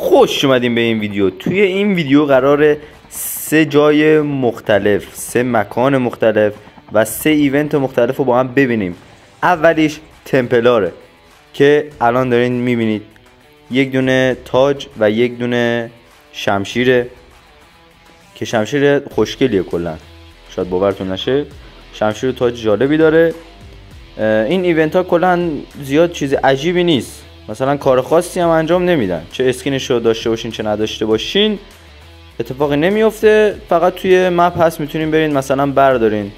خوش اومدیم به این ویدیو. توی این ویدیو قراره 3 جای مختلف، 3 مکان مختلف و 3 ایونت مختلف رو با هم ببینیم. اولیش تمپلاره که الان دارین میبینید، یک دونه تاج و یک دونه شمشیره که شمشیر خوشگلیه، کلا شاید باورتون نشه، شمشیر و تاج جالبی داره. این ایونت ها کلا زیاد چیز عجیبی نیست، مثلا کار خاصی هم انجام نمیدن، چه اسکینش رو داشته باشین چه نداشته باشین اتفاقی نمیفته، فقط توی مپ هست میتونین برین مثلا بردارین،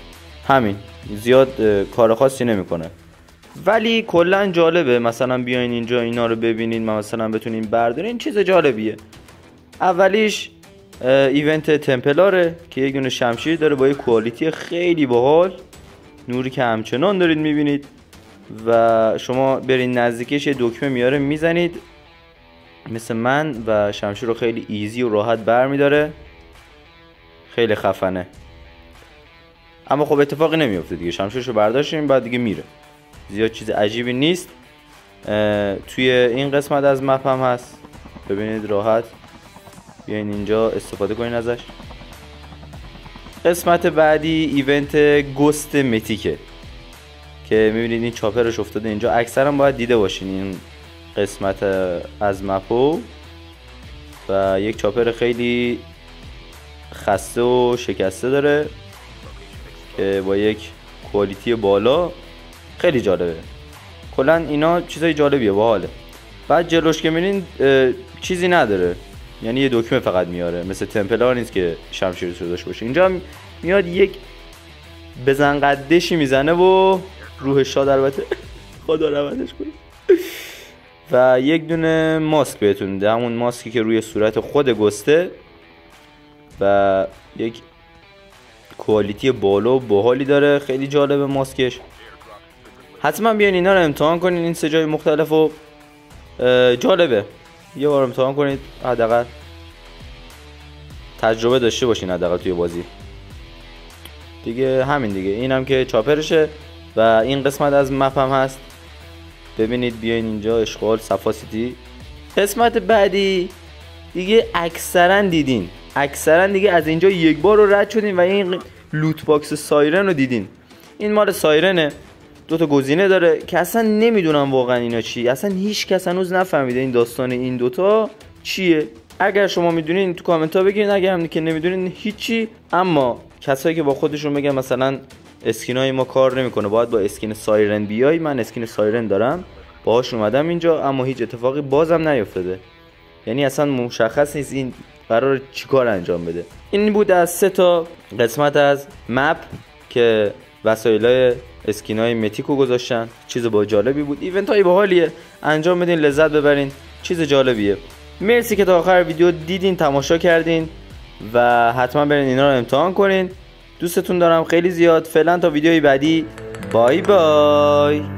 همین، زیاد کار خاصی نمیکنه. ولی کلا جالبه مثلا بیاین اینجا اینا رو ببینین و مثلا بتونین بردارین، چیز جالبیه. اولیش ایونت تمپلاره که یک دونه شمشیر داره با یک کوالیتی خیلی باحال، نوری که همچنان دارید میبینید و شما برین نزدیکش یه دکمه میاره میزنید مثل من و شمشیر رو خیلی ایزی و راحت برمیداره، خیلی خفنه. اما خب اتفاقی نمیفته دیگه، شمشیرشو برداشتیم بعد دیگه میره، زیاد چیز عجیبی نیست. توی این قسمت از مپ هم هست، ببینید راحت بیاین اینجا استفاده کنین ازش. قسمت بعدی ایونت گست متیکه که میبینید این چاپرش افتاده اینجا، اکثرا باید دیده باشین این قسمت از مپو، و یک چاپر خیلی خسته و شکسته داره که با یک کوالیتی بالا، خیلی جالبه. کلا اینا چیزای جالبیه، باحاله. بعد جلوش که میبینین چیزی نداره، یعنی یه دکمه فقط میاره، مثل تمپلار نیست که شمشیرش رو داشته باشه. اینجا میاد یک بزن قدشی میزنه و روح شاد، البته خدا رحمتش کنه، و یک دونه ماسک بهتون میده، همون ماسکی که روی صورت خود گسته، و یک کوالیتی بالا و باحالی داره، خیلی جالبه ماسکش. حتما بیاین اینا رو امتحان کنین، این 3 جای مختلف و جالبه، یه بار امتحان کنید، حداقل تجربه داشته باشین حداقل توی بازی دیگه. همین دیگه، اینم که چاپرشه و این قسمت از مپ هم هست، ببینید بیاین اینجا اشغال صفا سیتی. قسمت بعدی دیگه اکثرا دیدین، اکثرا دیگه از اینجا یک بار رو رد شدین و این لوت باکس سایرن رو دیدین. این مال سایرنه، 2 تا گزینه داره که اصلا نمیدونم واقعا اینا چی، اصلا هیچ کس هنوز نفهمیده این داستان این دوتا چیه. اگر شما میدونین تو کامنت ها بگین، اگر هم که نمیدونین هیچی. اما کسایی که با خودشون بگن مثلا اسکینای ما کار نمیکنه، باید با اسکین سایرن بیای، من اسکین سایرن دارم باهاش اومدم اینجا، اما هیچ اتفاقی بازم نیفتاده، یعنی اصلا مشخص نیست این قرار چیکار انجام بده. این بود از 3 تا قسمت از مپ که وسایلای اسکینای متیکو گذاشتن، چیز با جالبی بود، ایونت های باحالیه، انجام بدین لذت ببرین، چیز جالبیه. مرسی که تا آخر ویدیو دیدین، تماشا کردین و حتما برین اینا رو امتحان کنین. دوستتون دارم خیلی زیاد. فعلا تا ویدیوی بعدی، بای بای.